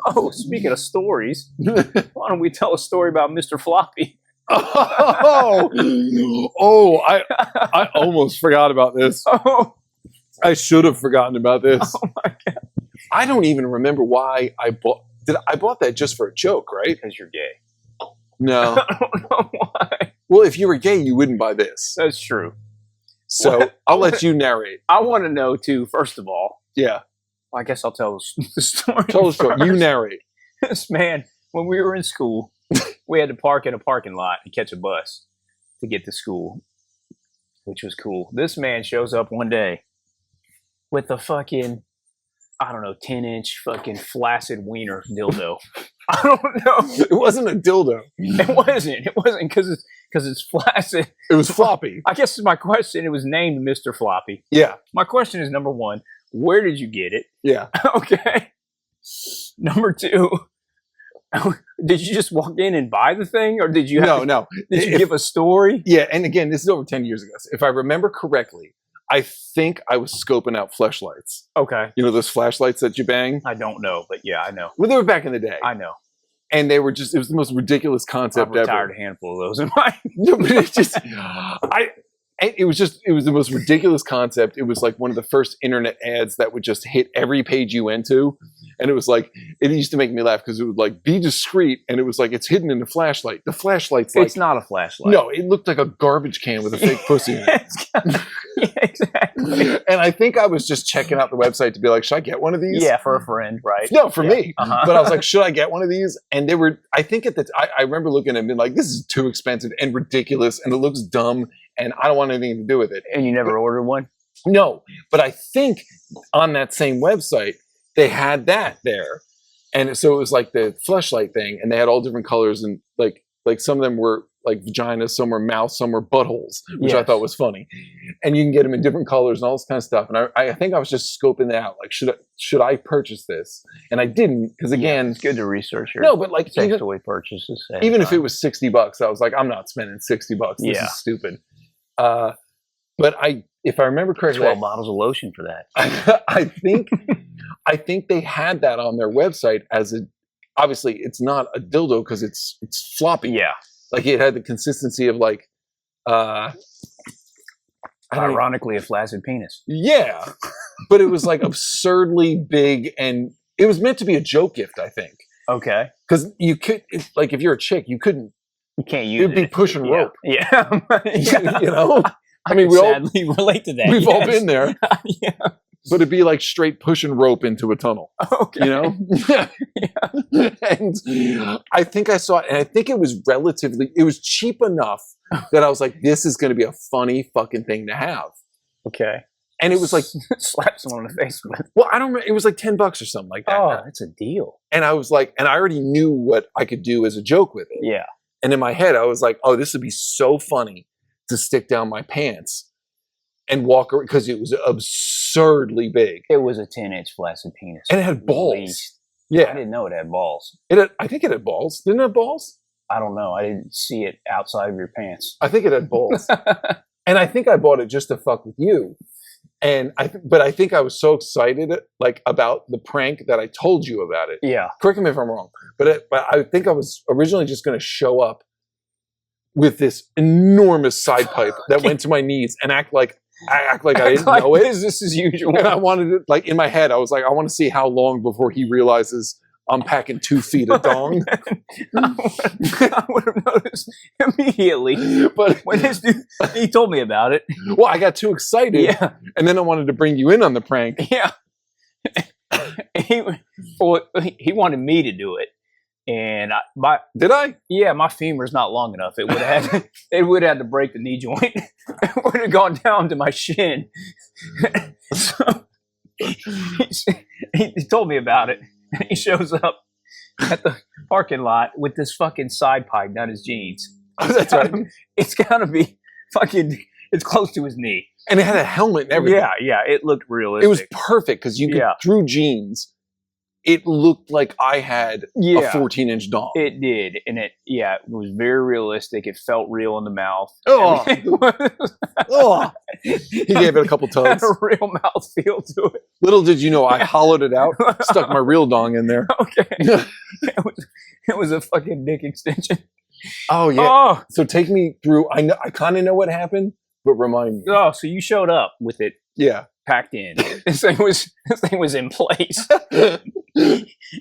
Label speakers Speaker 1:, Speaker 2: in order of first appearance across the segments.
Speaker 1: Oh, speaking of stories, why don't we tell a story about Mr. Floppy?
Speaker 2: I almost forgot about this.
Speaker 1: Oh,
Speaker 2: I should have forgotten about this.
Speaker 1: oh my God.
Speaker 2: I don't even remember why I bought. I bought that just for a joke, right?
Speaker 1: Because you're gay.
Speaker 2: No.
Speaker 1: I don't know why.
Speaker 2: Well, if you were gay, you wouldn't buy this.
Speaker 1: That's true.
Speaker 2: So
Speaker 1: What?
Speaker 2: I'll let you narrate.
Speaker 1: I want to know, too, first of all.
Speaker 2: Yeah.
Speaker 1: I guess I'll tell the story.
Speaker 2: Tell the story. You
Speaker 1: first.
Speaker 2: narrate.
Speaker 1: This man, when we were in school, we had to park in a parking lot and catch a bus to get to school, which was cool. This man shows up one day with a fucking, I don't know, 10-inch fucking flaccid wiener dildo. I don't know.
Speaker 2: It wasn't a dildo.
Speaker 1: It wasn't. It wasn't because it's flaccid.
Speaker 2: It was floppy.
Speaker 1: I guess my question, it was named Mr. Floppy.
Speaker 2: Yeah.
Speaker 1: My question is, number one, where did you get it?
Speaker 2: Yeah.
Speaker 1: Okay. Number two, did you just walk in and buy the thing, or did you have
Speaker 2: No.
Speaker 1: did you give a story?
Speaker 2: Yeah, and again, this is over 10 years ago. If I remember correctly, I think I was scoping out fleshlights.
Speaker 1: Okay.
Speaker 2: You know those flashlights that you bang?
Speaker 1: I don't know, but yeah, I know.
Speaker 2: Well, they were back in the day.
Speaker 1: I know.
Speaker 2: And they were just, it was the most ridiculous
Speaker 1: I've
Speaker 2: concept
Speaker 1: retired
Speaker 2: ever.
Speaker 1: a handful of those in my
Speaker 2: No, but it just, it was the most ridiculous concept. It was like one of the first internet ads that would just hit every page you went to. And it was like, it used to make me laugh because it would like be discreet. And it was like, it's hidden in the flashlight. The flashlight's like,
Speaker 1: It's not a flashlight.
Speaker 2: no, it looked like a garbage can with a fake pussy in it.
Speaker 1: Yeah, exactly.
Speaker 2: And I think I was just checking out the website to be like, should I get one of these?
Speaker 1: Yeah, for a friend, right?
Speaker 2: No, for
Speaker 1: Yeah.
Speaker 2: me.
Speaker 1: Uh-huh.
Speaker 2: But I was like, should I get one of these? And they were, I think I remember looking at them and being like, this is too expensive and ridiculous and it looks dumb and I don't want anything to do with it.
Speaker 1: And you never ordered one?
Speaker 2: No, but I think on that same website, they had that there. And so it was like the fleshlight thing and they had all different colors and like some of them were like vaginas, some were mouths, some were buttholes, which I
Speaker 1: Yes.
Speaker 2: thought was funny. And you can get them in different colors and all this kind of stuff. And I think I was just scoping it out. Like, should I purchase this? And I didn't, because again,
Speaker 1: It's good to research your
Speaker 2: no, but like
Speaker 1: sex toy purchases. ahead of
Speaker 2: even if
Speaker 1: time.
Speaker 2: it was $60, I was like, I'm not spending $60. This
Speaker 1: Yeah.
Speaker 2: is stupid. But if I remember correctly,
Speaker 1: 12 bottles of lotion for that.
Speaker 2: I think they had that on their website as obviously it's not a dildo because it's floppy.
Speaker 1: Yeah.
Speaker 2: Like it had the consistency of like,
Speaker 1: Ironically, a flaccid penis.
Speaker 2: yeah, but it was like absurdly big and it was meant to be a joke gift, I think.
Speaker 1: Okay.
Speaker 2: Because you could, like if you're a chick, you couldn't,
Speaker 1: You can't use
Speaker 2: it'd be push and rope.
Speaker 1: Yeah. Yeah.
Speaker 2: You know? I mean,
Speaker 1: can sadly relate to that.
Speaker 2: we've all
Speaker 1: yes.
Speaker 2: been there.
Speaker 1: Yeah.
Speaker 2: But it'd be like straight push and rope into a tunnel,
Speaker 1: Okay.
Speaker 2: you know? And I think I saw it, and I think it was cheap enough that I was like, this is going to be a funny fucking thing to have.
Speaker 1: Okay.
Speaker 2: And it was like,
Speaker 1: slap someone in the face with.
Speaker 2: well, I don't remember, it was like $10 or something like that.
Speaker 1: Oh, that's a deal.
Speaker 2: And I was like, and I already knew what I could do as a joke with it.
Speaker 1: Yeah.
Speaker 2: And in my head, I was like, oh, this would be so funny to stick down my pants and walk around, because it was absurdly big.
Speaker 1: It was a 10-inch flaccid penis.
Speaker 2: And it had
Speaker 1: At
Speaker 2: balls.
Speaker 1: least. I
Speaker 2: Yeah.
Speaker 1: didn't know it had balls.
Speaker 2: I think it had balls. Didn't it have balls?
Speaker 1: I don't know. I didn't see it outside of your pants.
Speaker 2: I think it had balls. And I think I bought it just to fuck with you. And but I think I was so excited like about the prank that I told you about it.
Speaker 1: Yeah.
Speaker 2: Correct me if I'm wrong. But I think I was originally just going to show up with this enormous side pipe that went to my knees and act like I didn't know it.
Speaker 1: Business as usual.
Speaker 2: And I wanted it, like in my head, I was like, I want to see how long before he realizes I'm packing 2 feet of dong.
Speaker 1: I would have noticed immediately.
Speaker 2: But
Speaker 1: When this dude, he told me about it.
Speaker 2: well, I got too excited,
Speaker 1: Yeah.
Speaker 2: and then I wanted to bring you in on the prank.
Speaker 1: Yeah. he wanted me to do it. And
Speaker 2: Did I?
Speaker 1: my femur's not long enough. It would have had to break the knee joint. It would have gone down to my shin. So he told me about it. And he shows up at the parking lot with this fucking side pipe down his jeans.
Speaker 2: Oh, that's right.
Speaker 1: It's gotta be fucking. It's close to his knee.
Speaker 2: And it had a helmet and everything.
Speaker 1: Yeah, it looked realistic.
Speaker 2: It was perfect because you could,
Speaker 1: Yeah.
Speaker 2: through jeans, it looked like I had a
Speaker 1: Yeah.
Speaker 2: 14-inch dong.
Speaker 1: It did, and it was very realistic. It felt real in the mouth.
Speaker 2: Oh.
Speaker 1: Everything was-
Speaker 2: Oh, he gave it a couple
Speaker 1: had
Speaker 2: tugs.
Speaker 1: a real mouth feel to it.
Speaker 2: Little did you know, I hollowed it out, stuck my real dong in there.
Speaker 1: Okay, it was a fucking dick extension.
Speaker 2: Oh yeah.
Speaker 1: Oh,
Speaker 2: So take me through. I kind of know what happened, but remind me.
Speaker 1: oh, so you showed up with it
Speaker 2: Yeah.
Speaker 1: packed in. This thing was in place, and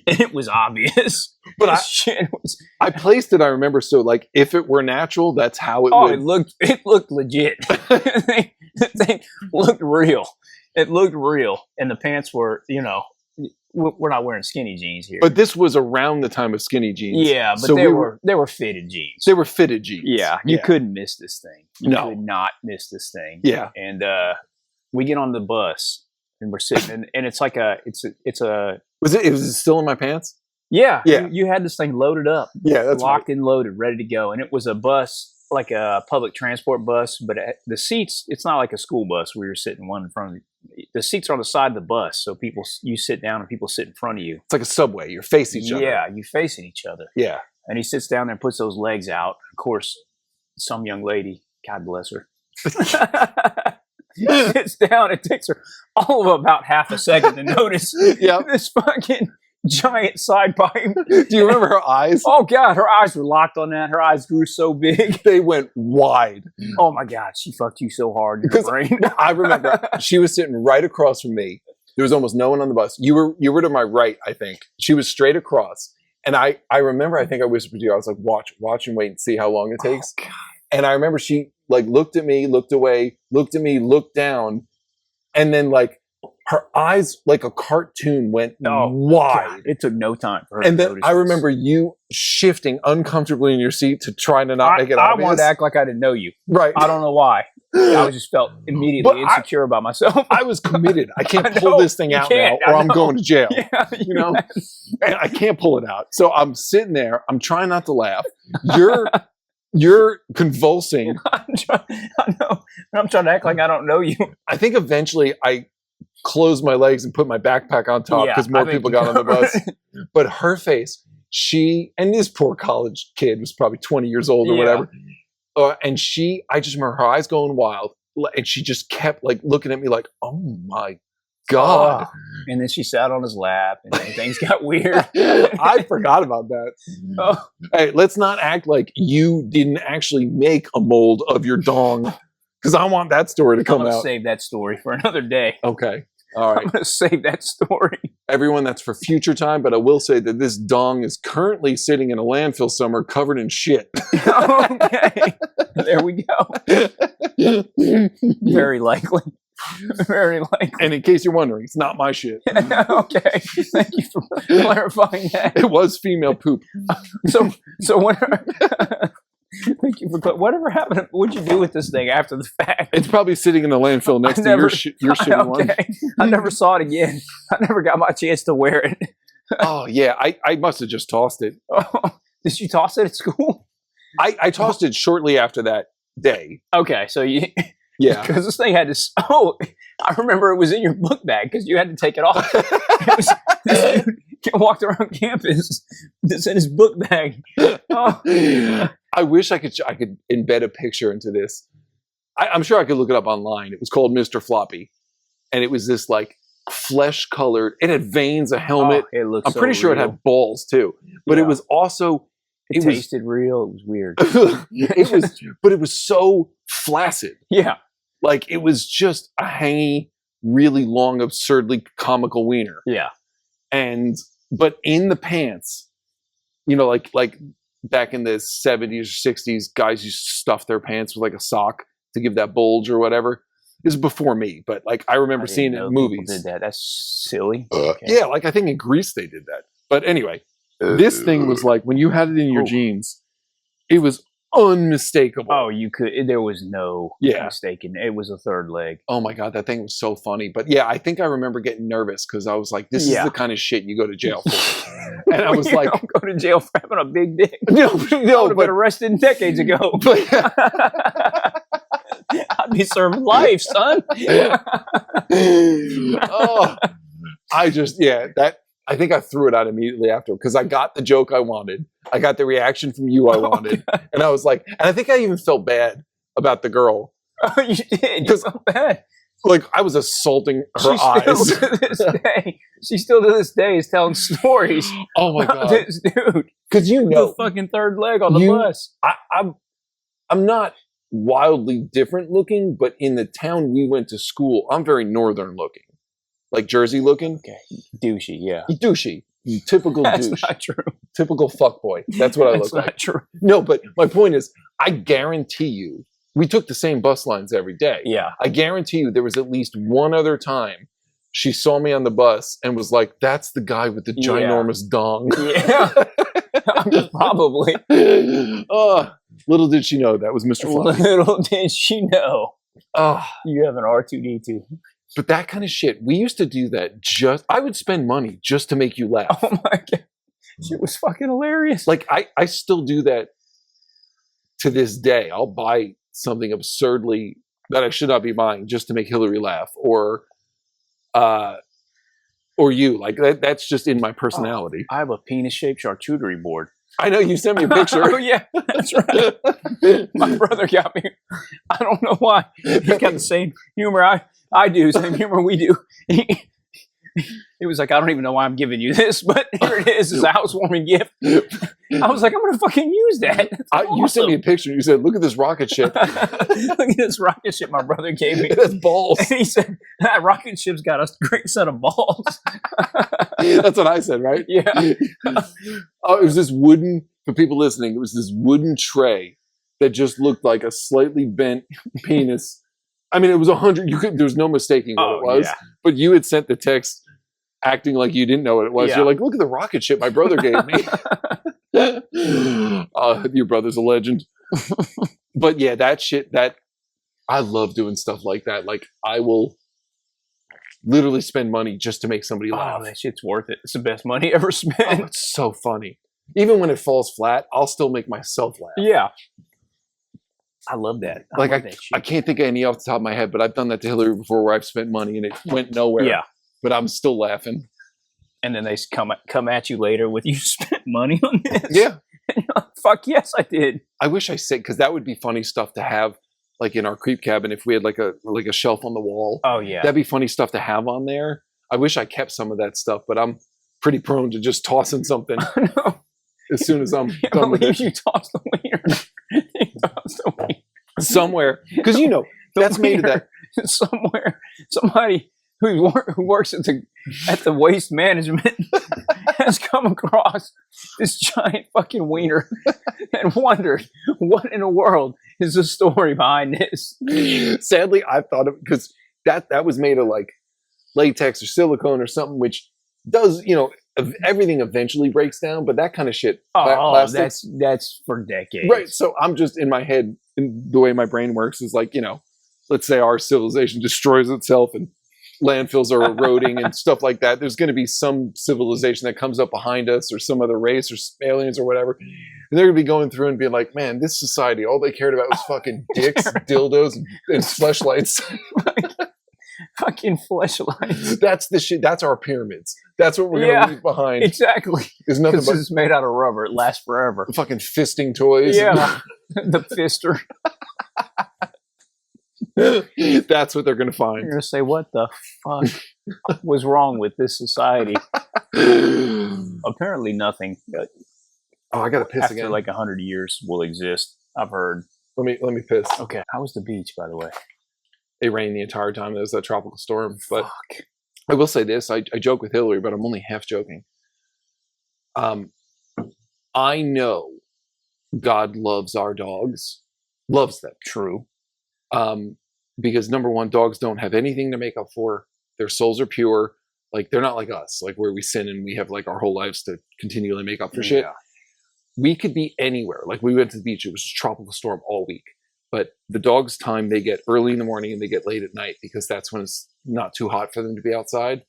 Speaker 1: it was obvious.
Speaker 2: But
Speaker 1: This shit was.
Speaker 2: I placed it. I remember. So like, if it were natural, that's how it
Speaker 1: Oh,
Speaker 2: would.
Speaker 1: it looked legit. The thing looked real. It looked real, and the pants were, we're not wearing skinny jeans here.
Speaker 2: But this was around the time of skinny jeans.
Speaker 1: Yeah, but
Speaker 2: So
Speaker 1: they were fitted jeans.
Speaker 2: They were fitted jeans.
Speaker 1: Yeah, you couldn't miss this thing. You
Speaker 2: No.
Speaker 1: could not miss this thing.
Speaker 2: Yeah.
Speaker 1: And we get on the bus and we're sitting, and it's like it's a
Speaker 2: Was it still in my pants?
Speaker 1: yeah.
Speaker 2: Yeah.
Speaker 1: You had this thing loaded up,
Speaker 2: Yeah, that's
Speaker 1: locked and loaded, ready to go, and it was a bus, like a public transport bus, but the seats, it's not like a school bus where you're sitting one in front of you. The seats are on the side of the bus, so you sit down and people sit in front of you.
Speaker 2: It's like a subway. You're facing each other.
Speaker 1: Yeah, you facing each other.
Speaker 2: Yeah.
Speaker 1: And he sits down there and puts those legs out. Of course, some young lady, God bless her, sits down. It takes her all of about half a second to notice
Speaker 2: Yeah.
Speaker 1: this fucking giant side pipe.
Speaker 2: Do you remember her eyes?
Speaker 1: Oh, God, her eyes were locked on that. Her eyes grew so big.
Speaker 2: They went wide.
Speaker 1: Oh, my God, she fucked you so hard in the
Speaker 2: Because
Speaker 1: brain.
Speaker 2: I remember she was sitting right across from me. There was almost no one on the bus. You were to my right, I think. She was straight across. And I remember, I think I whispered to you, I was like, watch and wait and see how long it takes.
Speaker 1: Oh, God.
Speaker 2: And I remember she like looked at me, looked away, looked at me, looked down, and then like her eyes, like a cartoon, went wide.
Speaker 1: God, it took no time for her
Speaker 2: And
Speaker 1: to
Speaker 2: then
Speaker 1: notice
Speaker 2: I
Speaker 1: this.
Speaker 2: remember you shifting uncomfortably in your seat to try to not make it
Speaker 1: I
Speaker 2: obvious.
Speaker 1: wanted to act like I didn't know you.
Speaker 2: Right.
Speaker 1: I don't know why. I just felt immediately
Speaker 2: But
Speaker 1: insecure about myself.
Speaker 2: I was committed. I can't
Speaker 1: I
Speaker 2: pull
Speaker 1: know,
Speaker 2: this thing
Speaker 1: you
Speaker 2: out now,
Speaker 1: can't,
Speaker 2: or
Speaker 1: I
Speaker 2: I'm
Speaker 1: know.
Speaker 2: going to jail.
Speaker 1: Yeah,
Speaker 2: You know, and I can't pull it out. So I'm sitting there. I'm trying not to laugh. You're convulsing.
Speaker 1: I know. I'm trying to act like I don't know you.
Speaker 2: I think eventually I closed my legs and put my backpack on top
Speaker 1: Yeah,
Speaker 2: because
Speaker 1: I
Speaker 2: more
Speaker 1: think
Speaker 2: people
Speaker 1: you
Speaker 2: got on the bus.
Speaker 1: covered.
Speaker 2: But her face, and this poor college kid was probably 20 years old or
Speaker 1: Yeah.
Speaker 2: whatever. And I just remember her eyes going wild, and she just kept like looking at me like, "Oh my God!"
Speaker 1: And then she sat on his lap, and then things got weird.
Speaker 2: I forgot about that.
Speaker 1: Oh,
Speaker 2: Hey, let's not act like you didn't actually make a mold of your dong, because I want that story to
Speaker 1: I'm
Speaker 2: come
Speaker 1: gonna
Speaker 2: out.
Speaker 1: save that story for another day.
Speaker 2: Okay, all
Speaker 1: I'm
Speaker 2: right,
Speaker 1: gonna save that story.
Speaker 2: everyone. That's for future time. But I will say that this dong is currently sitting in a landfill somewhere, covered in shit.
Speaker 1: Okay, there we go. Very likely. Very likely.
Speaker 2: And in case you're wondering, it's not my shit.
Speaker 1: Okay, thank you for clarifying that.
Speaker 2: It was female poop.
Speaker 1: So whatever. Thank you for whatever happened. What'd you do with this thing after the fact?
Speaker 2: It's probably sitting in the landfill next to your shitty one.
Speaker 1: Okay, I never saw it again. I never got my chance to wear it.
Speaker 2: Oh yeah, I must have just tossed it.
Speaker 1: Oh, did you toss it at school?
Speaker 2: I tossed it shortly after that day.
Speaker 1: Okay, so you
Speaker 2: Yeah.
Speaker 1: because this thing had to. Oh, I remember it was in your book bag because you had to take it off. This dude walked around campus. It's in his book bag. Oh.
Speaker 2: I wish I could embed a picture into this. I'm sure I could look it up online. It was called Mr. Floppy, and it was this like flesh-colored. It had veins, a helmet.
Speaker 1: Oh, it looked.
Speaker 2: I'm
Speaker 1: so
Speaker 2: pretty sure it
Speaker 1: real.
Speaker 2: had balls too, but
Speaker 1: Yeah.
Speaker 2: it was also
Speaker 1: It
Speaker 2: was-
Speaker 1: tasted real. It was weird.
Speaker 2: it was, but it was so flaccid.
Speaker 1: Yeah.
Speaker 2: Like it was just a hangy, really long, absurdly comical wiener.
Speaker 1: Yeah.
Speaker 2: But in the pants, you know, like back in the 70s or 60s, guys used to stuff their pants with like a sock to give that bulge or whatever. This is before me, but like I remember seeing it in movies.
Speaker 1: Did that? That's silly. Okay.
Speaker 2: Yeah, like I think in Greece they did that. But anyway, this thing was like when you had it in your
Speaker 1: Oh.
Speaker 2: jeans, it was unmistakable.
Speaker 1: Oh, you could. There was no mistaking. It was a third leg.
Speaker 2: Oh my God, that thing was so funny. But yeah, I think I remember getting nervous because I was like, this is the kind of shit you go to jail for. And I was
Speaker 1: You
Speaker 2: like,
Speaker 1: don't go to jail for having a big dick.
Speaker 2: no,
Speaker 1: I would have
Speaker 2: but
Speaker 1: been arrested decades ago.
Speaker 2: but
Speaker 1: I'd be serving life, son.
Speaker 2: oh, I just I think I threw it out immediately after because I got the joke I wanted. I got the reaction from you I wanted. And I was like, and I think I even felt bad about the girl.
Speaker 1: Oh, you did. You felt bad.
Speaker 2: Like I was assaulting her eyes.
Speaker 1: She still to this day is telling stories.
Speaker 2: Oh my God.
Speaker 1: This dude.
Speaker 2: Because
Speaker 1: the fucking third leg on the bus.
Speaker 2: I'm not wildly different looking, but in the town we went to school, I'm very northern looking. Like Jersey looking.
Speaker 1: Okay. Douchey, yeah.
Speaker 2: Douchey. Typical
Speaker 1: That's
Speaker 2: douche.
Speaker 1: not true.
Speaker 2: Typical fuckboy. That's what I look like.
Speaker 1: That's not true.
Speaker 2: No, but my point is, I guarantee you, we took the same bus lines every day.
Speaker 1: Yeah.
Speaker 2: I guarantee you there was at least one other time she saw me on the bus and was like, that's the guy with the ginormous dong.
Speaker 1: Yeah. Probably.
Speaker 2: Little did she know that was Mr. Floppy.
Speaker 1: Little did she know.
Speaker 2: Oh,
Speaker 1: you have an R2D2.
Speaker 2: But that kind of shit, we used to do that I would spend money just to make you laugh.
Speaker 1: Oh my God. Shit was fucking hilarious.
Speaker 2: Like, I still do that to this day. I'll buy something absurdly that I should not be buying just to make Hillary laugh. Or you. Like, that's just in my personality.
Speaker 1: I have a penis-shaped charcuterie board.
Speaker 2: I know, you sent me a picture.
Speaker 1: Oh, yeah, that's right. My brother got me. I don't know why. He's got the same humor I do, same humor we do. He was like, I don't even know why I'm giving you this, but here it is, it's a housewarming gift. I was like, I'm going to fucking use that. Awesome.
Speaker 2: You sent me a picture. You said, look at this rocket ship.
Speaker 1: Look at this rocket ship my brother gave me.
Speaker 2: It has balls.
Speaker 1: And he said, that rocket ship's got a great set of balls.
Speaker 2: That's what I said, right?
Speaker 1: Yeah.
Speaker 2: It was this wooden, for people listening, it was this wooden tray that just looked like a slightly bent penis. I mean, it was 100. There was no mistaking what it was. Yeah. But you had sent the text acting like you didn't know what it was. Yeah. You're like, look at the rocket ship my brother gave me. Your brother's a legend. But yeah, that shit, I love doing stuff like that. Like, I will literally spend money just to make somebody laugh.
Speaker 1: Oh, that shit's worth it. It's the best money ever spent.
Speaker 2: Oh, it's so funny. Even when it falls flat, I'll still make myself laugh.
Speaker 1: Yeah. I love that.
Speaker 2: I can't think of any off the top of my head, but I've done that to Hillary before where I've spent money and it went nowhere.
Speaker 1: Yeah.
Speaker 2: But I'm still laughing.
Speaker 1: And then they come at you later with, you spent money on this?
Speaker 2: Yeah.
Speaker 1: And you're like, fuck yes, I did.
Speaker 2: I wish I said, because that would be funny stuff to have, like in our creep cabin, if we had like a shelf on the wall.
Speaker 1: Oh, yeah.
Speaker 2: That'd be funny stuff to have on there. I wish I kept some of that stuff, but I'm pretty prone to just tossing something as soon as I'm done with it.
Speaker 1: You toss the wiener. You toss the wiener.
Speaker 2: Somewhere. Because, that's made of that.
Speaker 1: Somewhere, somebody who works at the waste management has come across this giant fucking wiener and wondered, what in the world is the story behind this?
Speaker 2: Sadly, I thought of, because that was made of like latex or silicone or something, which does, everything eventually breaks down, but that kind of shit.
Speaker 1: Plastic, that's for decades.
Speaker 2: Right. So I'm just in my head, in the way my brain works is like, let's say our civilization destroys itself and landfills are eroding and stuff like that. There's going to be some civilization that comes up behind us or some other race or aliens or whatever. And they're going to be going through and being like, man, this society, all they cared about was fucking dicks, dildos, and fleshlights.
Speaker 1: Fucking fleshlights.
Speaker 2: That's the shit. That's our pyramids. That's what we're going to leave behind.
Speaker 1: Exactly.
Speaker 2: There's nothing but
Speaker 1: it's made out of rubber. It lasts forever.
Speaker 2: Fucking fisting toys.
Speaker 1: Yeah. The fister.
Speaker 2: That's what they're going to find.
Speaker 1: You're going to say, what the fuck was wrong with this society? Apparently nothing.
Speaker 2: Oh, I got to piss
Speaker 1: After
Speaker 2: again.
Speaker 1: like 100 years will exist. I've heard.
Speaker 2: Let me piss.
Speaker 1: Okay. How was the beach, by the way?
Speaker 2: It rained the entire time. There was that tropical storm. But
Speaker 1: fuck.
Speaker 2: I will say this. I joke with Hillary, but I'm only half joking. I know God loves our dogs. Loves them.
Speaker 1: True.
Speaker 2: Because number one, dogs don't have anything to make up for. Their souls are pure. Like, they're not like us, like where we sin and we have like our whole lives to continually make up for shit. We could be anywhere. Like, we went to the beach. It was a tropical storm all week. But the dogs' time, they get early in the morning and they get late at night because that's when it's not too hot for them to be outside.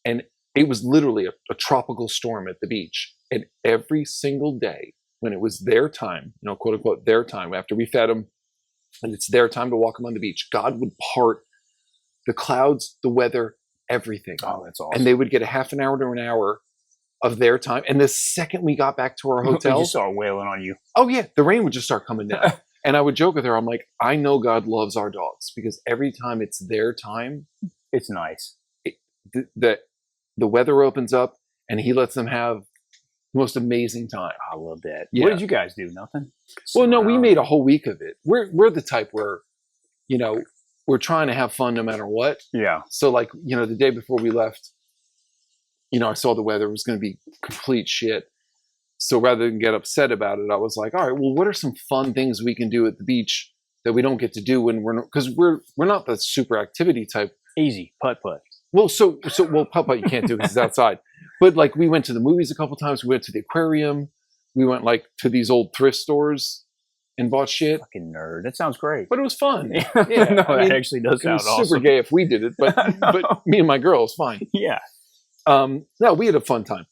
Speaker 2: And it was literally a tropical storm at the beach. And every single day when it was their time, quote unquote, their time, after we fed them, and it's their time to walk them on the beach, God would part the clouds, the weather, everything.
Speaker 1: Oh, that's awesome.
Speaker 2: And they would get a half an hour to an hour of their time. And the second we got back to our
Speaker 1: They
Speaker 2: hotel,
Speaker 1: just start wailing on you.
Speaker 2: oh yeah, the rain would just start coming down. And I would joke with her, I'm like, I know God loves our dogs because every time it's their time,
Speaker 1: It's nice.
Speaker 2: the weather opens up and he lets them have the most amazing time.
Speaker 1: I love that.
Speaker 2: Yeah.
Speaker 1: What did you guys do? Nothing?
Speaker 2: Well, no, we
Speaker 1: Around?
Speaker 2: made a whole week of it. We're the type where, you know, we're trying to have fun no matter what.
Speaker 1: Yeah.
Speaker 2: So like, you know, the day before we left, you know, I saw the weather was going to be complete shit. So rather than get upset about it, I was like, all right, well, what are some fun things we can do at the beach that we don't get to do when because we're not the super activity type.
Speaker 1: Easy. Putt-putt.
Speaker 2: Well, well, putt-putt you can't do because it's outside. But like we went to the movies a couple times. We went to the aquarium. We went like to these old thrift stores and bought shit.
Speaker 1: Fucking nerd. That sounds great.
Speaker 2: But it was fun.
Speaker 1: Yeah,
Speaker 2: Yeah,
Speaker 1: no,
Speaker 2: I
Speaker 1: that
Speaker 2: mean,
Speaker 1: actually does
Speaker 2: It
Speaker 1: sound
Speaker 2: was
Speaker 1: awesome.
Speaker 2: super gay if we did it, but me and my girl, it's fine.
Speaker 1: Yeah.
Speaker 2: No, we had a fun time.